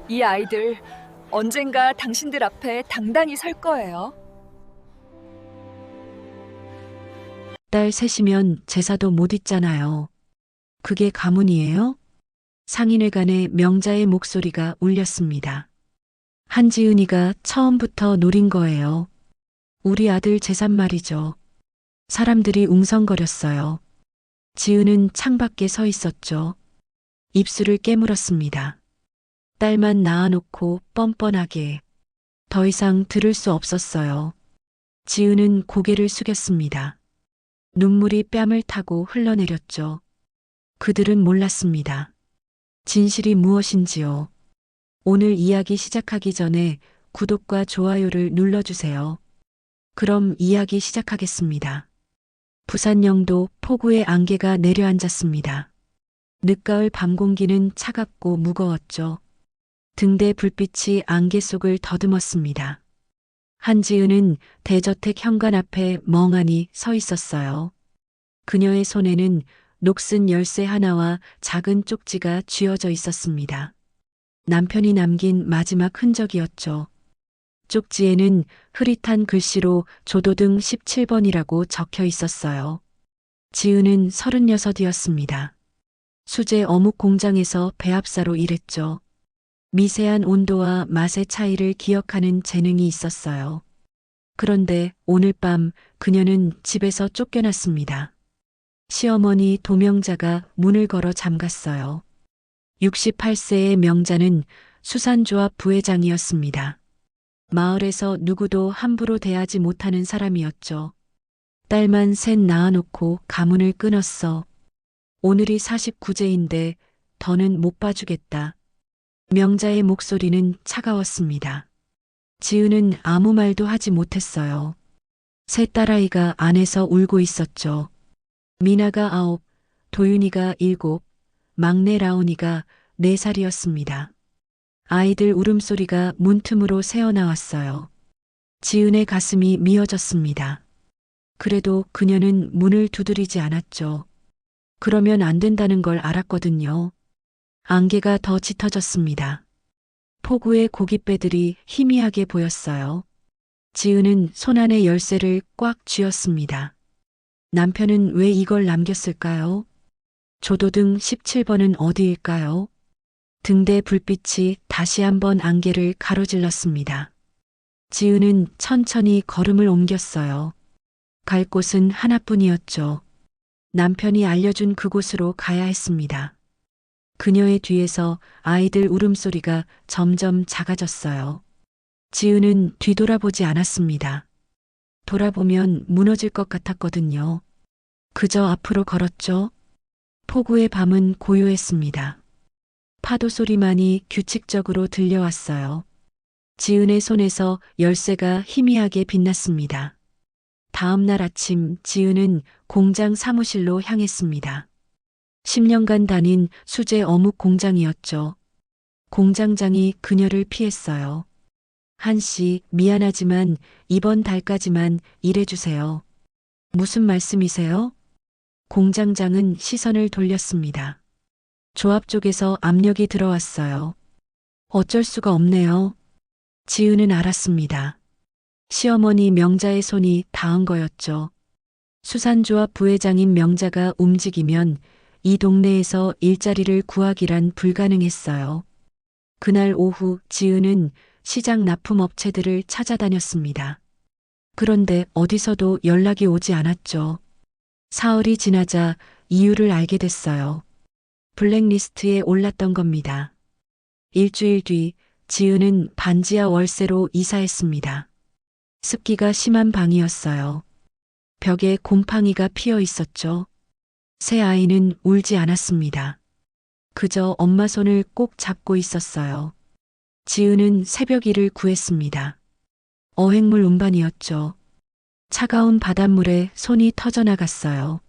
이 아이들 언젠가 당신들 앞에 당당히 설 거예요. 딸 셋이면 제사도 못 잊잖아요. 그게 가문이에요? 상인회관에 명자의 목소리가 울렸습니다. 한지은이가 처음부터 노린 거예요. 우리 아들 재산 말이죠. 사람들이 웅성거렸어요. 지은은 창밖에 서 있었죠. 입술을 깨물었습니다. 딸만 낳아놓고 뻔뻔하게. 더 이상 들을 수 없었어요. 지은은 고개를 숙였습니다. 눈물이 뺨을 타고 흘러내렸죠. 그들은 몰랐습니다. 진실이 무엇인지요. 오늘 이야기 시작하기 전에 구독과 좋아요를 눌러주세요. 그럼 이야기 시작하겠습니다. 부산 영도 폭우의 안개가 내려앉았습니다. 늦가을 밤 공기는 차갑고 무거웠죠. 등대 불빛이 안개 속을 더듬었습니다. 한지은은 대저택 현관 앞에 멍하니 서 있었어요. 그녀의 손에는 녹슨 열쇠 하나와 작은 쪽지가 쥐어져 있었습니다. 남편이 남긴 마지막 흔적이었죠. 쪽지에는 흐릿한 글씨로 조도등 17번이라고 적혀 있었어요. 지은은 36이었습니다. 수제 어묵 공장에서 배합사로 일했죠. 미세한 온도와 맛의 차이를 기억하는 재능이 있었어요. 그런데 오늘 밤 그녀는 집에서 쫓겨났습니다. 시어머니 도명자가 문을 걸어 잠갔어요. 68세의 명자는 수산조합 부회장이었습니다. 마을에서 누구도 함부로 대하지 못하는 사람이었죠. 딸만 셋 낳아놓고 가문을 끊었어. 오늘이 49제인데 더는 못 봐주겠다. 명자의 목소리는 차가웠습니다. 지은은 아무 말도 하지 못했어요. 세 딸아이가 안에서 울고 있었죠. 미나가 9, 도윤이가 7, 막내 라온이가 4살이었습니다. 아이들 울음소리가 문틈으로 새어나왔어요. 지은의 가슴이 미어졌습니다. 그래도 그녀는 문을 두드리지 않았죠. 그러면 안 된다는 걸 알았거든요. 안개가 더 짙어졌습니다. 폭우의 고깃배들이 희미하게 보였어요. 지은은 손안에 열쇠를 꽉 쥐었습니다. 남편은 왜 이걸 남겼을까요? 조도등 17번은 어디일까요? 등대 불빛이 다시 한번 안개를 가로질렀습니다. 지은은 천천히 걸음을 옮겼어요. 갈 곳은 하나뿐이었죠. 남편이 알려준 그곳으로 가야 했습니다. 그녀의 뒤에서 아이들 울음소리가 점점 작아졌어요. 지은은 뒤돌아보지 않았습니다. 돌아보면 무너질 것 같았거든요. 그저 앞으로 걸었죠. 폭우의 밤은 고요했습니다. 파도 소리만이 규칙적으로 들려왔어요. 지은의 손에서 열쇠가 희미하게 빛났습니다. 다음 날 아침 지은은 공장 사무실로 향했습니다. 10년간 다닌 수제 어묵 공장이었죠. 공장장이 그녀를 피했어요. 한씨, 미안하지만 이번 달까지만 일해주세요. 무슨 말씀이세요? 공장장은 시선을 돌렸습니다. 조합 쪽에서 압력이 들어왔어요. 어쩔 수가 없네요. 지은은 알았습니다. 시어머니 명자의 손이 닿은 거였죠. 수산조합 부회장인 명자가 움직이면 이 동네에서 일자리를 구하기란 불가능했어요. 그날 오후 지은은 시장 납품업체들을 찾아다녔습니다. 그런데 어디서도 연락이 오지 않았죠. 사흘이 지나자 이유를 알게 됐어요. 블랙리스트에 올랐던 겁니다. 일주일 뒤 지은은 반지하 월세로 이사했습니다. 습기가 심한 방이었어요. 벽에 곰팡이가 피어 있었죠. 새 아이는 울지 않았습니다. 그저 엄마 손을 꼭 잡고 있었어요. 지은은 새벽 일을 구했습니다. 어획물 운반이었죠. 차가운 바닷물에 손이 터져나갔어요.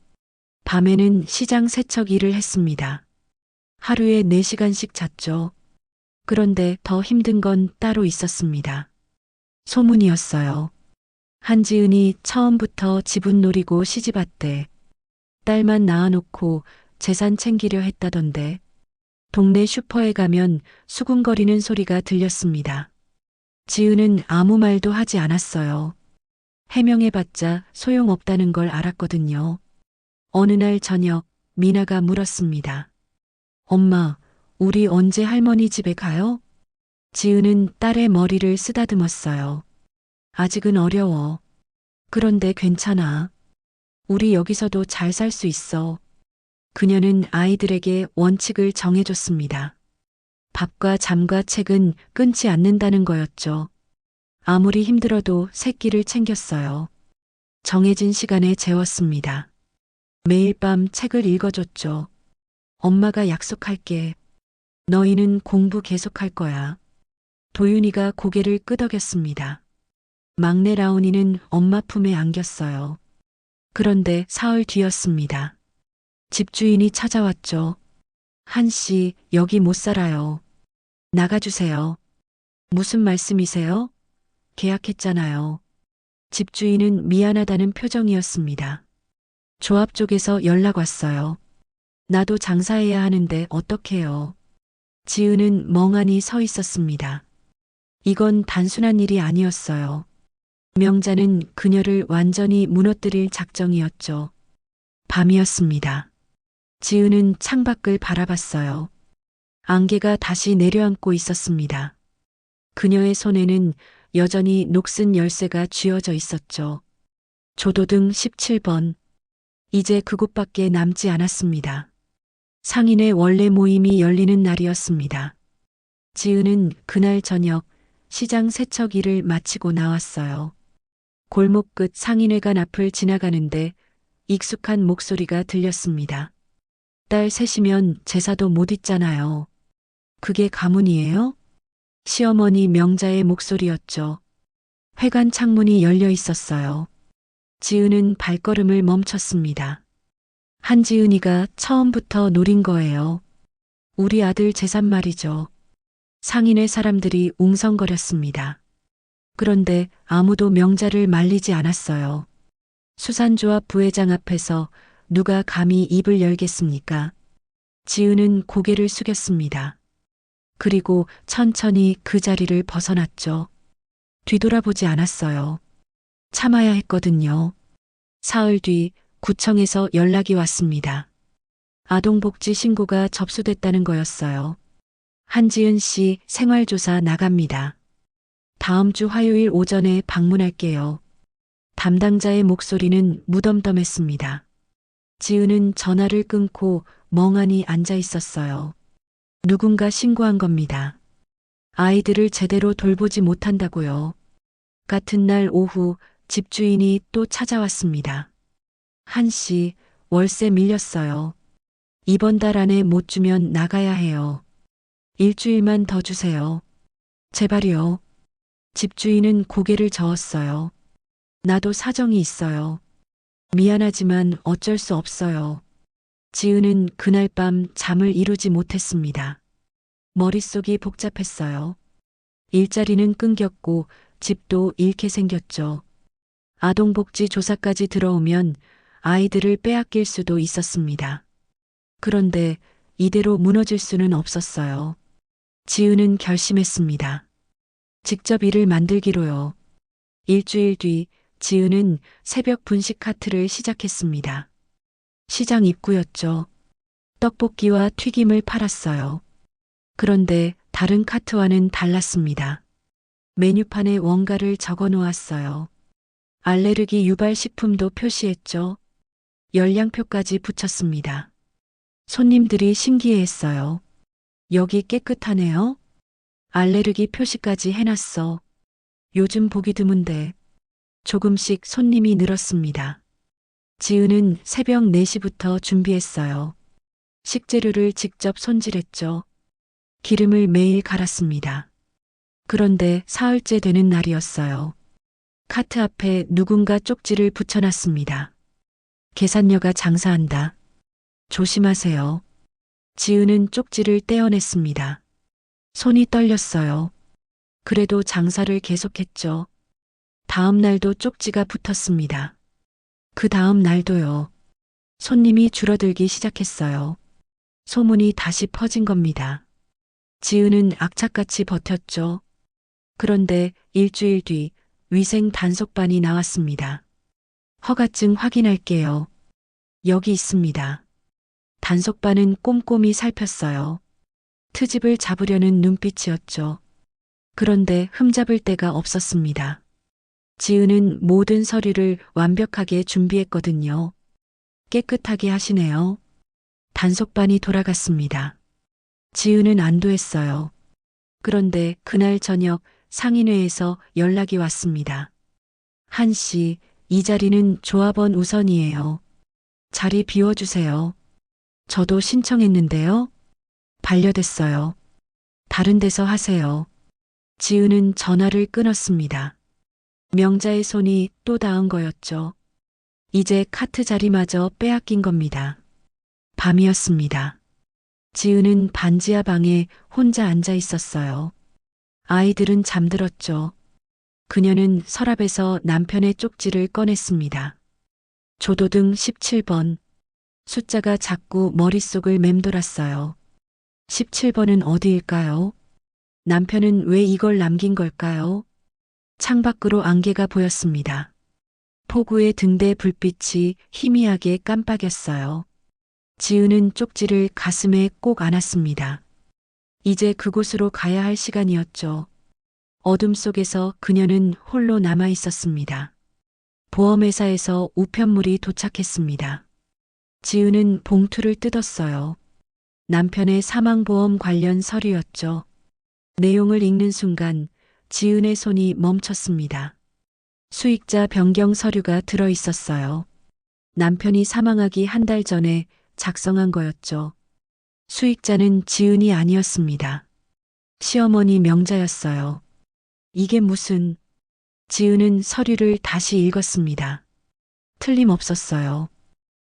밤에는 시장 세척 일을 했습니다. 하루에 4시간씩 잤죠. 그런데 더 힘든 건 따로 있었습니다. 소문이었어요. 한지은이 처음부터 지분 노리고 시집왔대. 딸만 낳아놓고 재산 챙기려 했다던데. 동네 슈퍼에 가면 수군거리는 소리가 들렸습니다. 지은은 아무 말도 하지 않았어요. 해명해봤자 소용없다는 걸 알았거든요. 어느 날 저녁 미나가 물었습니다. 엄마, 우리 언제 할머니 집에 가요? 지은은 딸의 머리를 쓰다듬었어요. 아직은 어려워. 그런데 괜찮아. 우리 여기서도 잘 살 수 있어. 그녀는 아이들에게 원칙을 정해줬습니다. 밥과 잠과 책은 끊지 않는다는 거였죠. 아무리 힘들어도 새끼를 챙겼어요. 정해진 시간에 재웠습니다. 매일 밤 책을 읽어줬죠. 엄마가 약속할게. 너희는 공부 계속할 거야. 도윤이가 고개를 끄덕였습니다. 막내 라온이는 엄마 품에 안겼어요. 그런데 사흘 뒤였습니다. 집주인이 찾아왔죠. 한씨, 여기 못 살아요. 나가주세요. 무슨 말씀이세요? 계약했잖아요. 집주인은 미안하다는 표정이었습니다. 조합 쪽에서 연락 왔어요. 나도 장사해야 하는데 어떡해요. 지은은 멍하니 서 있었습니다. 이건 단순한 일이 아니었어요. 명자는 그녀를 완전히 무너뜨릴 작정이었죠. 밤이었습니다. 지은은 창밖을 바라봤어요. 안개가 다시 내려앉고 있었습니다. 그녀의 손에는 여전히 녹슨 열쇠가 쥐어져 있었죠. 조도등 17번. 이제 그곳밖에 남지 않았습니다. 상인의 원래 모임이 열리는 날이었습니다. 지은은 그날 저녁 시장 세척 일을 마치고 나왔어요. 골목 끝 상인회관 앞을 지나가는데 익숙한 목소리가 들렸습니다. 딸 셋이면 제사도 못 잊잖아요. 그게 가문이에요? 시어머니 명자의 목소리였죠. 회관 창문이 열려 있었어요. 지은은 발걸음을 멈췄습니다. 한지은이가 처음부터 노린 거예요. 우리 아들 재산 말이죠. 상인의 사람들이 웅성거렸습니다. 그런데 아무도 명자를 말리지 않았어요. 수산조합 부회장 앞에서 누가 감히 입을 열겠습니까? 지은은 고개를 숙였습니다. 그리고 천천히 그 자리를 벗어났죠. 뒤돌아보지 않았어요. 참아야 했거든요. 사흘 뒤 구청에서 연락이 왔습니다. 아동복지 신고가 접수됐다는 거였어요. 한지은 씨 생활조사 나갑니다. 다음 주 화요일 오전에 방문할게요. 담당자의 목소리는 무덤덤했습니다. 지은은 전화를 끊고 멍하니 앉아 있었어요. 누군가 신고한 겁니다. 아이들을 제대로 돌보지 못한다고요. 같은 날 오후 집주인이 또 찾아왔습니다. 한씨, 월세 밀렸어요. 이번 달 안에 못 주면 나가야 해요. 일주일만 더 주세요. 제발요. 집주인은 고개를 저었어요. 나도 사정이 있어요. 미안하지만 어쩔 수 없어요. 지은은 그날 밤 잠을 이루지 못했습니다. 머릿속이 복잡했어요. 일자리는 끊겼고 집도 잃게 생겼죠. 아동복지 조사까지 들어오면 아이들을 빼앗길 수도 있었습니다. 그런데 이대로 무너질 수는 없었어요. 지은은 결심했습니다. 직접 일을 만들기로요. 일주일 뒤 지은은 새벽 분식 카트를 시작했습니다. 시장 입구였죠. 떡볶이와 튀김을 팔았어요. 그런데 다른 카트와는 달랐습니다. 메뉴판에 원가를 적어 놓았어요. 알레르기 유발 식품도 표시했죠. 열량표까지 붙였습니다. 손님들이 신기해했어요. 여기 깨끗하네요. 알레르기 표시까지 해놨어. 요즘 보기 드문데. 조금씩 손님이 늘었습니다. 지은은 새벽 4시부터 준비했어요. 식재료를 직접 손질했죠. 기름을 매일 갈았습니다. 그런데 사흘째 되는 날이었어요. 카트 앞에 누군가 쪽지를 붙여놨습니다. 계산녀가 장사한다. 조심하세요. 지은은 쪽지를 떼어냈습니다. 손이 떨렸어요. 그래도 장사를 계속했죠. 다음 날도 쪽지가 붙었습니다. 그 다음 날도요. 손님이 줄어들기 시작했어요. 소문이 다시 퍼진 겁니다. 지은은 악착같이 버텼죠. 그런데 일주일 뒤 위생 단속반이 나왔습니다. 허가증 확인할게요. 여기 있습니다. 단속반은 꼼꼼히 살폈어요. 트집을 잡으려는 눈빛이었죠. 그런데 흠잡을 데가 없었습니다. 지은은 모든 서류를 완벽하게 준비했거든요. 깨끗하게 하시네요. 단속반이 돌아갔습니다. 지은은 안도했어요. 그런데 그날 저녁 상인회에서 연락이 왔습니다. 한 씨, 이 자리는 조합원 우선이에요. 자리 비워주세요. 저도 신청했는데요. 반려됐어요. 다른 데서 하세요. 지은은 전화를 끊었습니다. 명자의 손이 또 닿은 거였죠. 이제 카트 자리마저 빼앗긴 겁니다. 밤이었습니다. 지은은 반지하 방에 혼자 앉아 있었어요. 아이들은 잠들었죠. 그녀는 서랍에서 남편의 쪽지를 꺼냈습니다. 조도등 17번. 숫자가 자꾸 머릿속을 맴돌았어요. 17번은 어디일까요? 남편은 왜 이걸 남긴 걸까요? 창밖으로 안개가 보였습니다. 폭우의 등대 불빛이 희미하게 깜빡였어요. 지은은 쪽지를 가슴에 꼭 안았습니다. 이제 그곳으로 가야 할 시간이었죠. 어둠 속에서 그녀는 홀로 남아 있었습니다. 보험회사에서 우편물이 도착했습니다. 지은은 봉투를 뜯었어요. 남편의 사망보험 관련 서류였죠. 내용을 읽는 순간 지은의 손이 멈췄습니다. 수익자 변경 서류가 들어 있었어요. 남편이 사망하기 한 달 전에 작성한 거였죠. 수익자는 지은이 아니었습니다. 시어머니 명자였어요. 이게 무슨... 지은은 서류를 다시 읽었습니다. 틀림없었어요.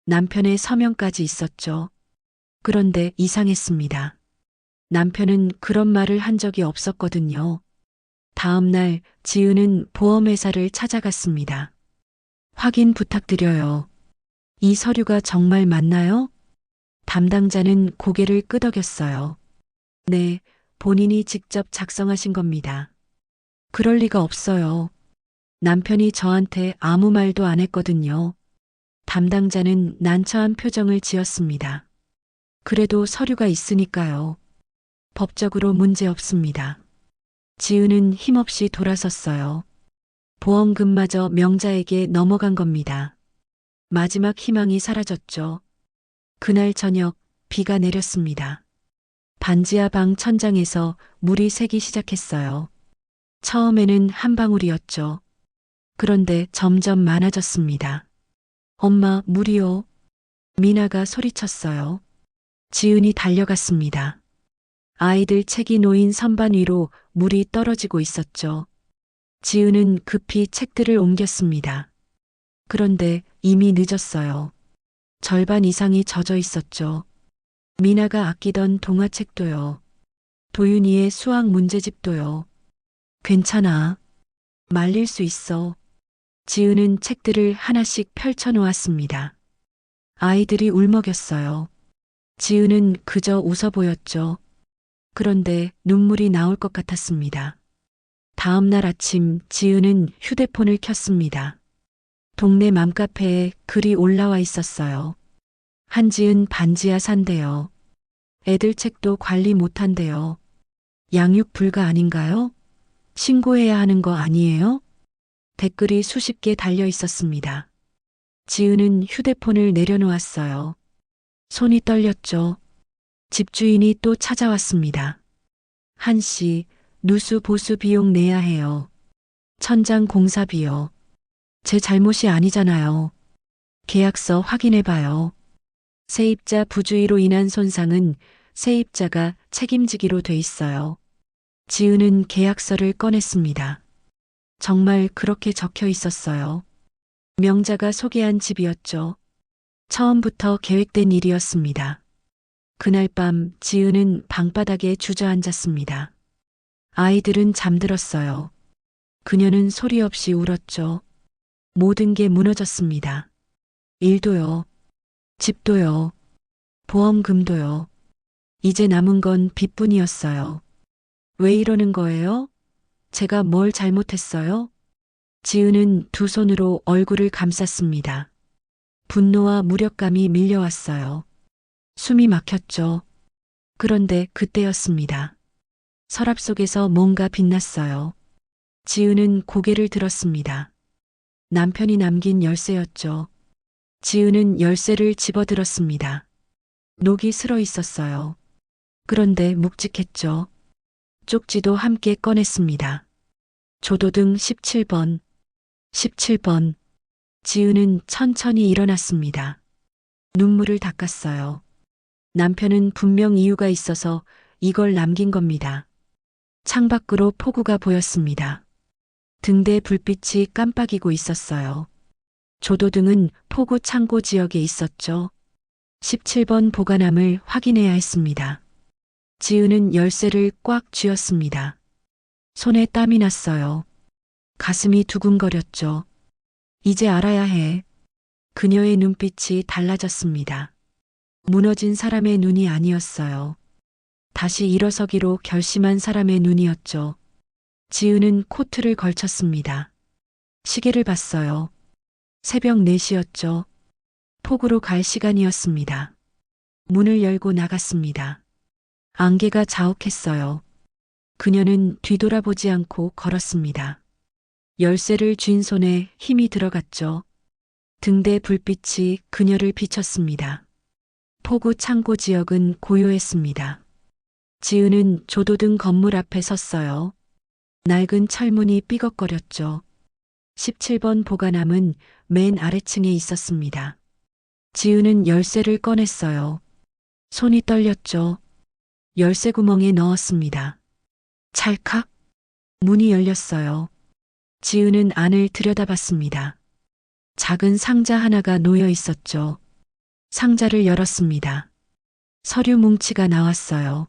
남편의 서명까지 있었죠. 그런데 이상했습니다. 남편은 그런 말을 한 적이 없었거든요. 다음 날 지은은 보험회사를 찾아갔습니다. 확인 부탁드려요. 이 서류가 정말 맞나요? 담당자는 고개를 끄덕였어요. 네, 본인이 직접 작성하신 겁니다. 그럴 리가 없어요. 남편이 저한테 아무 말도 안 했거든요. 담당자는 난처한 표정을 지었습니다. 그래도 서류가 있으니까요. 법적으로 문제 없습니다. 지은은 힘없이 돌아섰어요. 보험금마저 명자에게 넘어간 겁니다. 마지막 희망이 사라졌죠. 그날 저녁 비가 내렸습니다. 반지하 방 천장에서 물이 새기 시작했어요. 처음에는 한 방울이었죠. 그런데 점점 많아졌습니다. 엄마, 물이요. 미나가 소리쳤어요. 지은이 달려갔습니다. 아이들 책이 놓인 선반 위로 물이 떨어지고 있었죠. 지은은 급히 책들을 옮겼습니다. 그런데 이미 늦었어요. 절반 이상이 젖어 있었죠. 미나가 아끼던 동화책도요. 도윤이의 수학 문제집도요. 괜찮아. 말릴 수 있어. 지은은 책들을 하나씩 펼쳐 놓았습니다. 아이들이 울먹였어요. 지은은 그저 웃어 보였죠. 그런데 눈물이 나올 것 같았습니다. 다음 날 아침 지은은 휴대폰을 켰습니다. 동네 맘카페에 글이 올라와 있었어요. 한지은 반지하 산대요. 애들 책도 관리 못한대요. 양육 불가 아닌가요? 신고해야 하는 거 아니에요? 댓글이 수십 개 달려 있었습니다. 지은은 휴대폰을 내려놓았어요. 손이 떨렸죠. 집주인이 또 찾아왔습니다. 한 씨, 누수 보수 비용 내야 해요. 천장 공사비요. 제 잘못이 아니잖아요. 계약서 확인해봐요. 세입자 부주의로 인한 손상은 세입자가 책임지기로 돼 있어요. 지은은 계약서를 꺼냈습니다. 정말 그렇게 적혀 있었어요. 명자가 소개한 집이었죠. 처음부터 계획된 일이었습니다. 그날 밤 지은은 방바닥에 주저앉았습니다. 아이들은 잠들었어요. 그녀는 소리 없이 울었죠. 모든 게 무너졌습니다. 일도요. 집도요. 보험금도요. 이제 남은 건 빚뿐이었어요. 왜 이러는 거예요? 제가 뭘 잘못했어요? 지은은 두 손으로 얼굴을 감쌌습니다. 분노와 무력감이 밀려왔어요. 숨이 막혔죠. 그런데 그때였습니다. 서랍 속에서 뭔가 빛났어요. 지은은 고개를 들었습니다. 남편이 남긴 열쇠였죠. 지은은 열쇠를 집어들었습니다. 녹이 슬어 있었어요. 그런데 묵직했죠. 쪽지도 함께 꺼냈습니다. 조도등 17번. 17번. 지은은 천천히 일어났습니다. 눈물을 닦았어요. 남편은 분명 이유가 있어서 이걸 남긴 겁니다. 창밖으로 폭우가 보였습니다. 등대 불빛이 깜빡이고 있었어요. 조도등은 폭우 창고 지역에 있었죠. 17번 보관함을 확인해야 했습니다. 지은은 열쇠를 꽉 쥐었습니다. 손에 땀이 났어요. 가슴이 두근거렸죠. 이제 알아야 해. 그녀의 눈빛이 달라졌습니다. 무너진 사람의 눈이 아니었어요. 다시 일어서기로 결심한 사람의 눈이었죠. 지은은 코트를 걸쳤습니다. 시계를 봤어요. 새벽 4시였죠. 폭우로 갈 시간이었습니다. 문을 열고 나갔습니다. 안개가 자욱했어요. 그녀는 뒤돌아보지 않고 걸었습니다. 열쇠를 쥔 손에 힘이 들어갔죠. 등대 불빛이 그녀를 비췄습니다. 폭우 창고 지역은 고요했습니다. 지은은 조도등 건물 앞에 섰어요. 낡은 철문이 삐걱거렸죠. 17번 보관함은 맨 아래층에 있었습니다. 지은은 열쇠를 꺼냈어요. 손이 떨렸죠. 열쇠 구멍에 넣었습니다. 찰칵. 문이 열렸어요. 지은은 안을 들여다봤습니다. 작은 상자 하나가 놓여 있었죠. 상자를 열었습니다. 서류 뭉치가 나왔어요.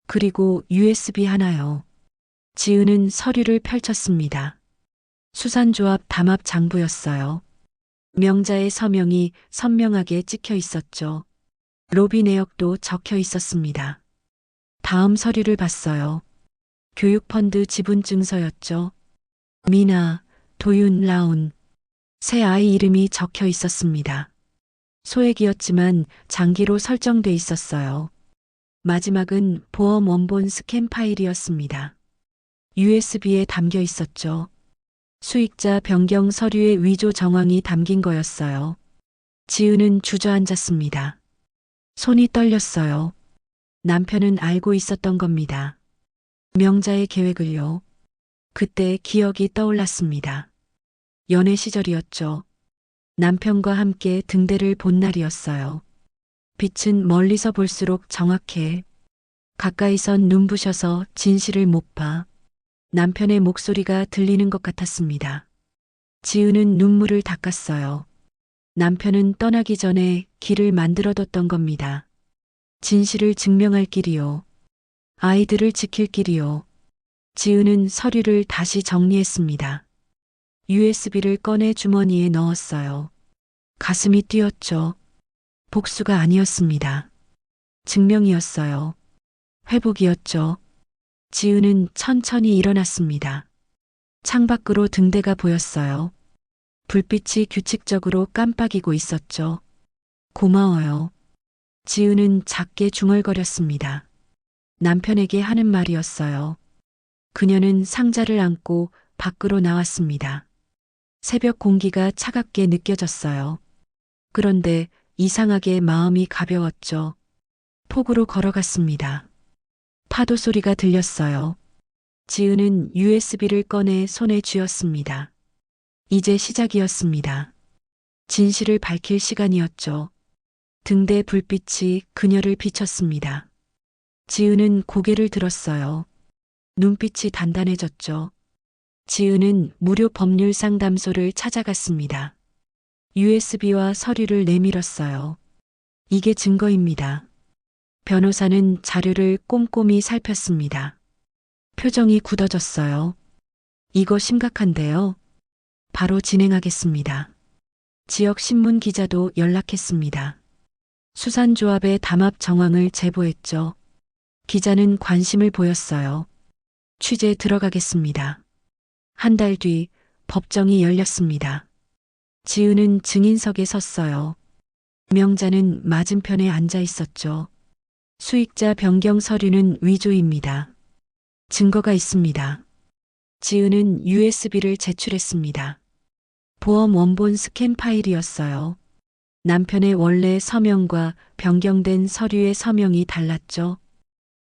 그리고 USB 하나요. 지은은 서류를 펼쳤습니다. 수산조합 담합 장부였어요. 명자의 서명이 선명하게 찍혀 있었죠. 로비 내역도 적혀 있었습니다. 다음 서류를 봤어요. 교육펀드 지분 증서였죠. 미나, 도윤, 라운. 새 아이 이름이 적혀 있었습니다. 소액이었지만 장기로 설정돼 있었어요. 마지막은 보험 원본 스캔 파일이었습니다. USB에 담겨 있었죠. 수익자 변경 서류의 위조 정황이 담긴 거였어요. 지은은 주저앉았습니다. 손이 떨렸어요. 남편은 알고 있었던 겁니다. 명자의 계획을요. 그때 기억이 떠올랐습니다. 연애 시절이었죠. 남편과 함께 등대를 본 날이었어요. 빛은 멀리서 볼수록 정확해. 가까이선 눈부셔서 진실을 못 봐. 남편의 목소리가 들리는 것 같았습니다. 지은은 눈물을 닦았어요. 남편은 떠나기 전에 길을 만들어뒀던 겁니다. 진실을 증명할 길이요. 아이들을 지킬 길이요. 지은은 서류를 다시 정리했습니다. USB를 꺼내 주머니에 넣었어요. 가슴이 뛰었죠. 복수가 아니었습니다. 증명이었어요. 회복이었죠. 지은은 천천히 일어났습니다. 창밖으로 등대가 보였어요. 불빛이 규칙적으로 깜빡이고 있었죠. 고마워요. 지은은 작게 중얼거렸습니다. 남편에게 하는 말이었어요. 그녀는 상자를 안고 밖으로 나왔습니다. 새벽 공기가 차갑게 느껴졌어요. 그런데 이상하게 마음이 가벼웠죠. 폭우로 걸어갔습니다. 파도 소리가 들렸어요. 지은은 USB를 꺼내 손에 쥐었습니다. 이제 시작이었습니다. 진실을 밝힐 시간이었죠. 등대 불빛이 그녀를 비췄습니다. 지은은 고개를 들었어요. 눈빛이 단단해졌죠. 지은은 무료 법률 상담소를 찾아갔습니다. USB와 서류를 내밀었어요. 이게 증거입니다. 변호사는 자료를 꼼꼼히 살폈습니다. 표정이 굳어졌어요. 이거 심각한데요. 바로 진행하겠습니다. 지역 신문 기자도 연락했습니다. 수산조합의 담합 정황을 제보했죠. 기자는 관심을 보였어요. 취재 들어가겠습니다. 한 달 뒤 법정이 열렸습니다. 지은은 증인석에 섰어요. 명자는 맞은편에 앉아 있었죠. 수익자 변경 서류는 위조입니다. 증거가 있습니다. 지은은 USB를 제출했습니다. 보험 원본 스캔 파일이었어요. 남편의 원래 서명과 변경된 서류의 서명이 달랐죠.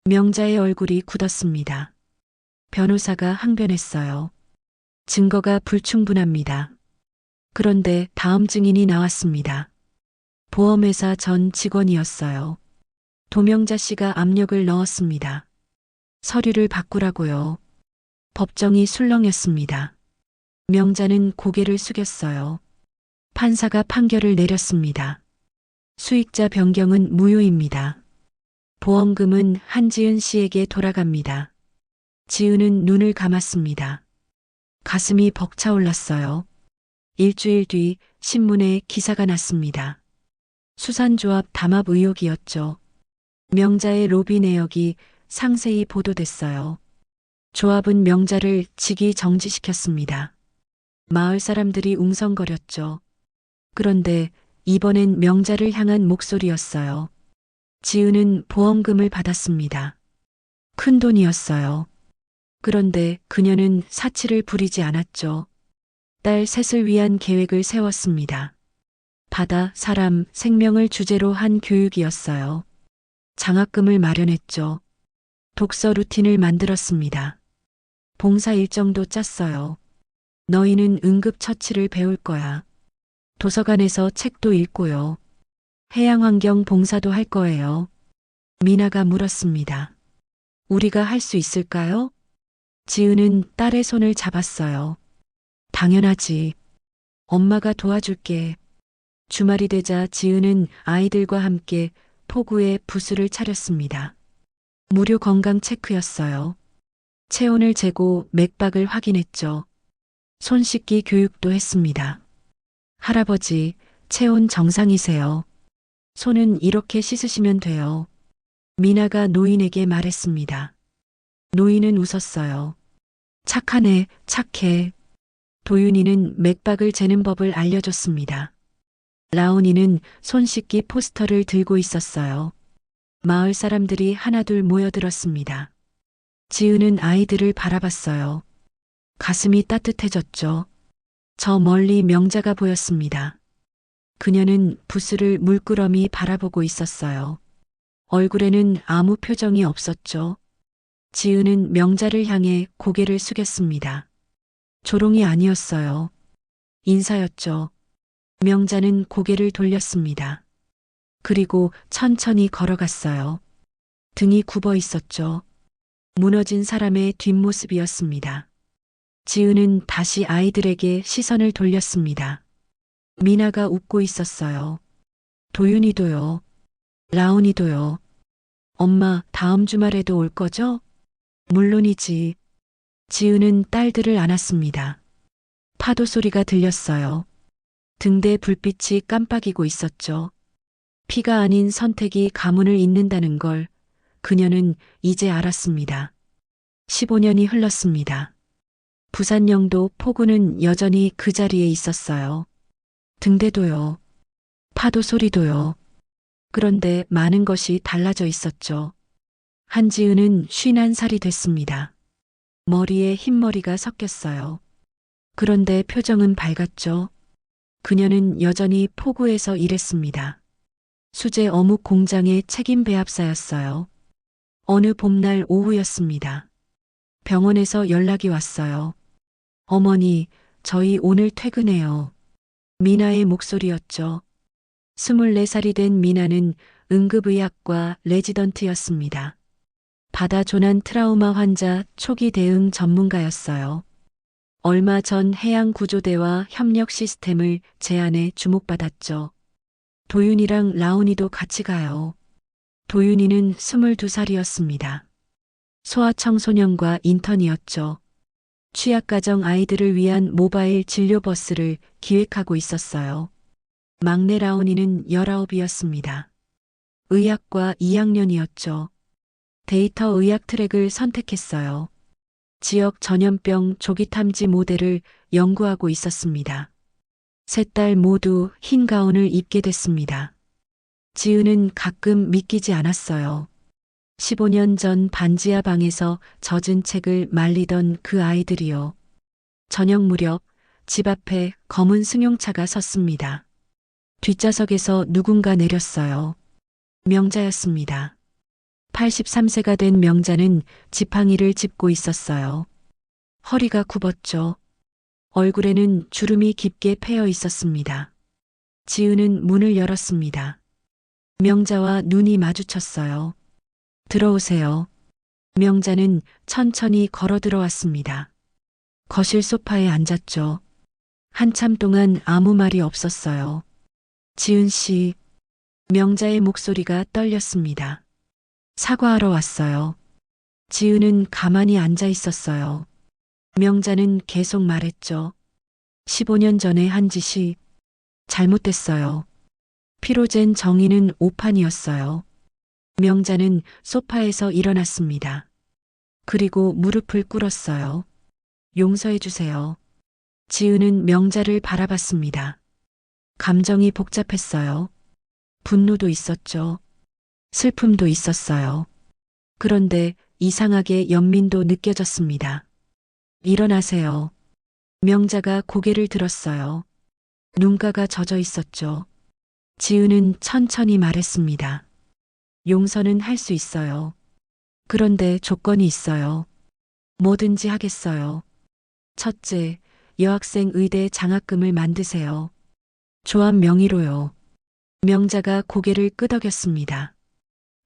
명자의 얼굴이 굳었습니다. 변호사가 항변했어요. 증거가 불충분합니다. 그런데 다음 증인이 나왔습니다. 보험회사 전 직원이었어요. 도명자 씨가 압력을 넣었습니다. 서류를 바꾸라고요. 법정이 술렁였습니다. 명자는 고개를 숙였어요. 판사가 판결을 내렸습니다. 수익자 변경은 무효입니다. 보험금은 한지은 씨에게 돌아갑니다. 지은은 눈을 감았습니다. 가슴이 벅차올랐어요. 일주일 뒤 신문에 기사가 났습니다. 수산조합 담합 의혹이었죠. 명자의 로비 내역이 상세히 보도됐어요. 조합은 명자를 직위 정지시켰습니다. 마을 사람들이 웅성거렸죠. 그런데 이번엔 명자를 향한 목소리였어요. 지은은 보험금을 받았습니다. 큰 돈이었어요. 그런데 그녀는 사치를 부리지 않았죠. 딸 셋을 위한 계획을 세웠습니다. 바다, 사람, 생명을 주제로 한 교육이었어요. 장학금을 마련했죠. 독서 루틴을 만들었습니다. 봉사 일정도 짰어요. 너희는 응급처치를 배울 거야. 도서관에서 책도 읽고요. 해양환경 봉사도 할 거예요. 미나가 물었습니다. 우리가 할 수 있을까요? 지은은 딸의 손을 잡았어요. 당연하지. 엄마가 도와줄게. 주말이 되자 지은은 아이들과 함께 포구에 부스를 차렸습니다. 무료 건강 체크였어요. 체온을 재고 맥박을 확인했죠. 손 씻기 교육도 했습니다. 할아버지, 체온 정상이세요. 손은 이렇게 씻으시면 돼요. 미나가 노인에게 말했습니다. 노인은 웃었어요. 착하네, 착해. 도윤이는 맥박을 재는 법을 알려줬습니다. 라온이는 손 씻기 포스터를 들고 있었어요. 마을 사람들이 하나둘 모여들었습니다. 지은은 아이들을 바라봤어요. 가슴이 따뜻해졌죠. 저 멀리 명자가 보였습니다. 그녀는 부스를 물끄러미 바라보고 있었어요. 얼굴에는 아무 표정이 없었죠. 지은은 명자를 향해 고개를 숙였습니다. 조롱이 아니었어요. 인사였죠. 명자는 고개를 돌렸습니다. 그리고 천천히 걸어갔어요. 등이 굽어 있었죠. 무너진 사람의 뒷모습이었습니다. 지은은 다시 아이들에게 시선을 돌렸습니다. 미나가 웃고 있었어요. 도윤이도요. 라온이도요. 엄마, 다음 주말에도 올 거죠? 물론이지. 지은은 딸들을 안았습니다. 파도 소리가 들렸어요. 등대 불빛이 깜빡이고 있었죠. 피가 아닌 선택이 가문을 잇는다는 걸 그녀는 이제 알았습니다. 15년이 흘렀습니다. 부산영도 포구는 여전히 그 자리에 있었어요. 등대도요. 파도 소리도요. 그런데 많은 것이 달라져 있었죠. 한지은은 51살이 됐습니다. 머리에 흰머리가 섞였어요. 그런데 표정은 밝았죠. 그녀는 여전히 포구에서 일했습니다. 수제 어묵 공장의 책임 배합사였어요. 어느 봄날 오후였습니다. 병원에서 연락이 왔어요. 어머니, 저희 오늘 퇴근해요. 미나의 목소리였죠. 24살이 된 미나는 응급의학과 레지던트였습니다. 바다 조난 트라우마 환자 초기 대응 전문가였어요. 얼마 전 해양구조대와 협력 시스템을 제안해 주목받았죠. 도윤이랑 라온이도 같이 가요. 도윤이는 22살이었습니다. 소아청소년과 인턴이었죠. 취약가정 아이들을 위한 모바일 진료버스를 기획하고 있었어요. 막내 라온이는 19이었습니다. 의학과 2학년이었죠. 데이터 의학 트랙을 선택했어요. 지역 전염병 조기 탐지 모델을 연구하고 있었습니다. 세 딸 모두 흰 가운을 입게 됐습니다. 지은은 가끔 믿기지 않았어요. 15년 전 반지하 방에서 젖은 책을 말리던 그 아이들이요. 저녁 무렵 집 앞에 검은 승용차가 섰습니다. 뒷좌석에서 누군가 내렸어요. 명자였습니다. 83세가 된 명자는 지팡이를 짚고 있었어요. 허리가 굽었죠. 얼굴에는 주름이 깊게 패여 있었습니다. 지은은 문을 열었습니다. 명자와 눈이 마주쳤어요. 들어오세요. 명자는 천천히 걸어 들어왔습니다. 거실 소파에 앉았죠. 한참 동안 아무 말이 없었어요. 지은 씨, 명자의 목소리가 떨렸습니다. 사과하러 왔어요. 지은은 가만히 앉아 있었어요. 명자는 계속 말했죠. 15년 전에 한 짓이 잘못됐어요. 피로젠 정의는 오판이었어요. 명자는 소파에서 일어났습니다. 그리고 무릎을 꿇었어요. 용서해 주세요. 지은은 명자를 바라봤습니다. 감정이 복잡했어요. 분노도 있었죠. 슬픔도 있었어요. 그런데 이상하게 연민도 느껴졌습니다. 일어나세요. 명자가 고개를 들었어요. 눈가가 젖어 있었죠. 지은은 천천히 말했습니다. 용서는 할 수 있어요. 그런데 조건이 있어요. 뭐든지 하겠어요. 첫째, 여학생 의대 장학금을 만드세요. 조합 명의로요. 명자가 고개를 끄덕였습니다.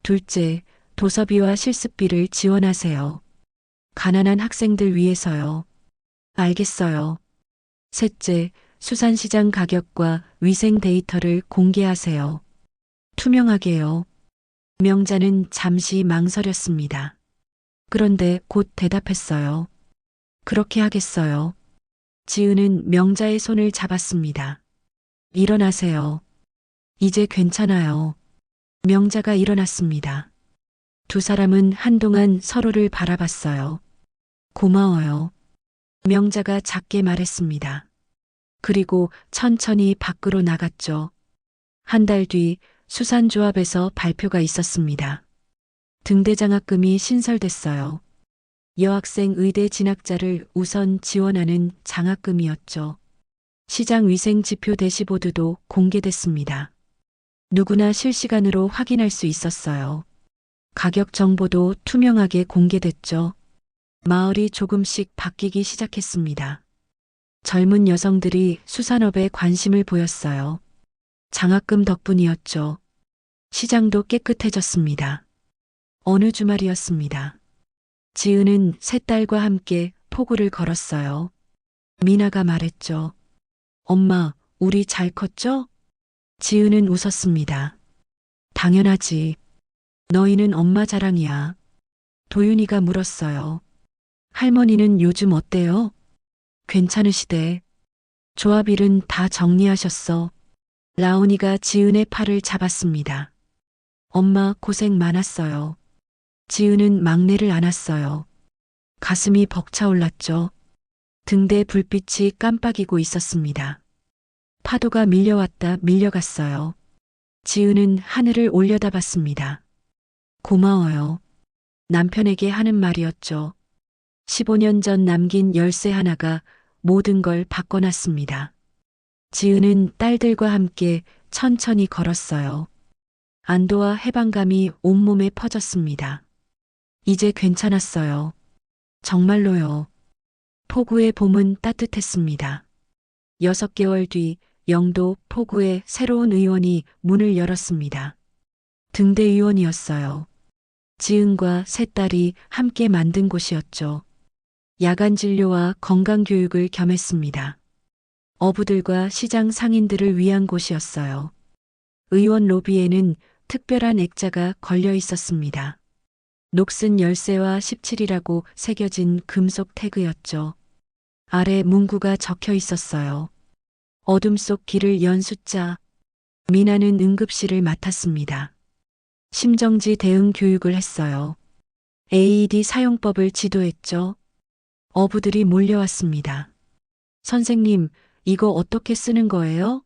둘째, 도서비와 실습비를 지원하세요. 가난한 학생들 위해서요. 알겠어요. 셋째, 수산시장 가격과 위생 데이터를 공개하세요. 투명하게요. 명자는 잠시 망설였습니다. 그런데 곧 대답했어요. 그렇게 하겠어요. 지은은 명자의 손을 잡았습니다. 일어나세요. 이제 괜찮아요. 명자가 일어났습니다. 두 사람은 한동안 서로를 바라봤어요. 고마워요. 명자가 작게 말했습니다. 그리고 천천히 밖으로 나갔죠. 한 달 뒤 수산조합에서 발표가 있었습니다. 등대장학금이 신설됐어요. 여학생 의대 진학자를 우선 지원하는 장학금이었죠. 시장 위생 지표 대시보드도 공개됐습니다. 누구나 실시간으로 확인할 수 있었어요. 가격 정보도 투명하게 공개됐죠. 마을이 조금씩 바뀌기 시작했습니다. 젊은 여성들이 수산업에 관심을 보였어요. 장학금 덕분이었죠. 시장도 깨끗해졌습니다. 어느 주말이었습니다. 지은은 세 딸과 함께 포구를 걸었어요. 미나가 말했죠. 엄마, 우리 잘 컸죠? 지은은 웃었습니다. 당연하지. 너희는 엄마 자랑이야. 도윤이가 물었어요. 할머니는 요즘 어때요? 괜찮으시대. 조합일은 다 정리하셨어. 라온이가 지은의 팔을 잡았습니다. 엄마 고생 많았어요. 지은은 막내를 안았어요. 가슴이 벅차올랐죠. 등대 불빛이 깜빡이고 있었습니다. 파도가 밀려왔다 밀려갔어요. 지은은 하늘을 올려다봤습니다. 고마워요. 남편에게 하는 말이었죠. 15년 전 남긴 열쇠 하나가 모든 걸 바꿔놨습니다. 지은은 딸들과 함께 천천히 걸었어요. 안도와 해방감이 온몸에 퍼졌습니다. 이제 괜찮았어요. 정말로요. 포구의 봄은 따뜻했습니다. 6개월 뒤 영도 포구의 새로운 의원이 문을 열었습니다. 등대 의원이었어요. 지은과 세 딸이 함께 만든 곳이었죠. 야간 진료와 건강 교육을 겸했습니다. 어부들과 시장 상인들을 위한 곳이었어요. 의원 로비에는 특별한 액자가 걸려 있었습니다. 녹슨 열쇠와 17이라고 새겨진 금속 태그였죠. 아래 문구가 적혀 있었어요. 어둠 속 길을 연 숫자. 미나는 응급실을 맡았습니다. 심정지 대응 교육을 했어요. AED 사용법을 지도했죠. 어부들이 몰려왔습니다. 선생님, 이거 어떻게 쓰는 거예요?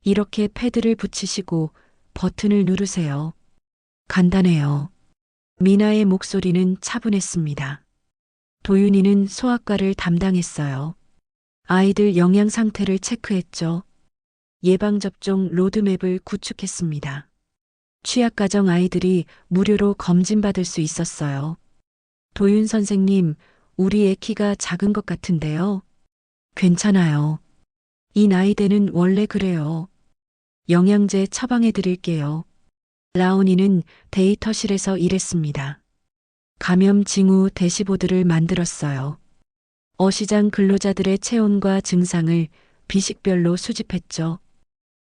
이렇게 패드를 붙이시고 버튼을 누르세요. 간단해요. 미나의 목소리는 차분했습니다. 도윤이는 소아과를 담당했어요. 아이들 영양 상태를 체크했죠. 예방접종 로드맵을 구축했습니다. 취약가정 아이들이 무료로 검진받을 수 있었어요. 도윤 선생님, 우리 애 키가 작은 것 같은데요. 괜찮아요. 이 나이대는 원래 그래요. 영양제 처방해 드릴게요. 라온이는 데이터실에서 일했습니다. 감염 징후 대시보드를 만들었어요. 어시장 근로자들의 체온과 증상을 비식별로 수집했죠.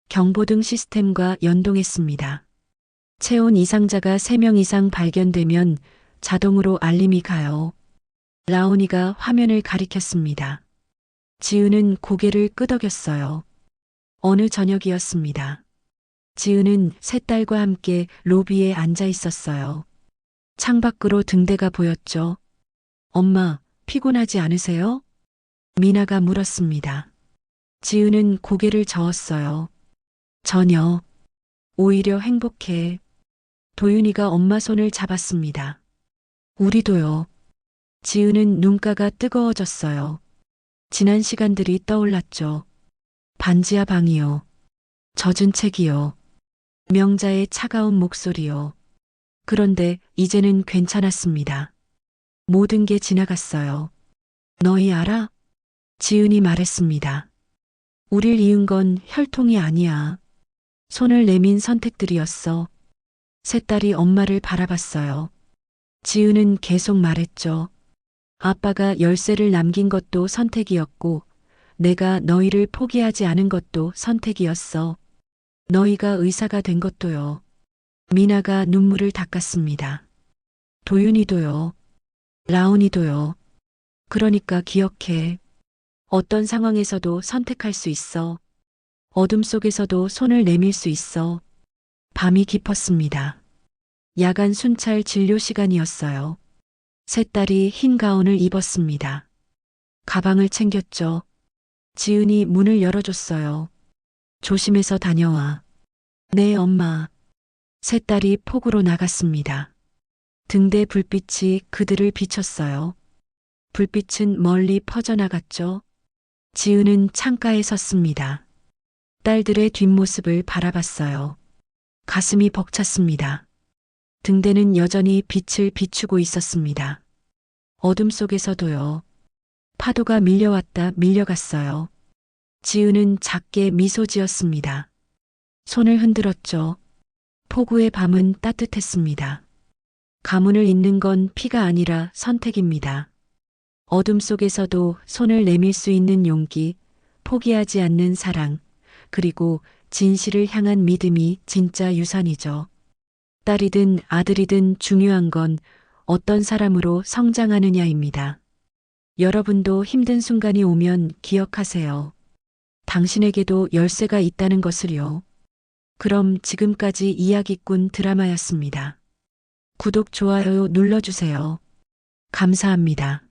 경보등 시스템과 연동했습니다. 체온 이상자가 3명 이상 발견되면 자동으로 알림이 가요. 라온이가 화면을 가리켰습니다. 지은은 고개를 끄덕였어요. 어느 저녁이었습니다. 지은은 세 딸과 함께 로비에 앉아 있었어요. 창밖으로 등대가 보였죠. 엄마, 피곤하지 않으세요? 미나가 물었습니다. 지은은 고개를 저었어요. 전혀. 오히려 행복해. 도윤이가 엄마 손을 잡았습니다. 우리도요. 지은은 눈가가 뜨거워졌어요. 지난 시간들이 떠올랐죠. 반지하 방이요. 젖은 책이요. 명자의 차가운 목소리요. 그런데 이제는 괜찮았습니다. 모든 게 지나갔어요. 너희 알아? 지은이 말했습니다. 우릴 이은 건 혈통이 아니야. 손을 내민 선택들이었어. 세 딸이 엄마를 바라봤어요. 지은은 계속 말했죠. 아빠가 열쇠를 남긴 것도 선택이었고, 내가 너희를 포기하지 않은 것도 선택이었어. 너희가 의사가 된 것도요. 미나가 눈물을 닦았습니다. 도윤이도요. 라온이도요. 그러니까 기억해. 어떤 상황에서도 선택할 수 있어. 어둠 속에서도 손을 내밀 수 있어. 밤이 깊었습니다. 야간 순찰 진료 시간이었어요. 세 딸이 흰 가운을 입었습니다. 가방을 챙겼죠. 지은이 문을 열어줬어요. 조심해서 다녀와. 네, 엄마. 세 딸이 폭으로 나갔습니다. 등대 불빛이 그들을 비췄어요. 불빛은 멀리 퍼져나갔죠. 지은은 창가에 섰습니다. 딸들의 뒷모습을 바라봤어요. 가슴이 벅찼습니다. 등대는 여전히 빛을 비추고 있었습니다. 어둠 속에서도요. 파도가 밀려왔다 밀려갔어요. 지은은 작게 미소 지었습니다. 손을 흔들었죠. 폭우의 밤은 따뜻했습니다. 가문을 잇는 건 피가 아니라 선택입니다. 어둠 속에서도 손을 내밀 수 있는 용기, 포기하지 않는 사랑, 그리고 진실을 향한 믿음이 진짜 유산이죠. 딸이든 아들이든 중요한 건 어떤 사람으로 성장하느냐입니다. 여러분도 힘든 순간이 오면 기억하세요. 당신에게도 열쇠가 있다는 것을요. 그럼 지금까지 이야기꾼 드라마였습니다. 구독, 좋아요 눌러주세요. 감사합니다.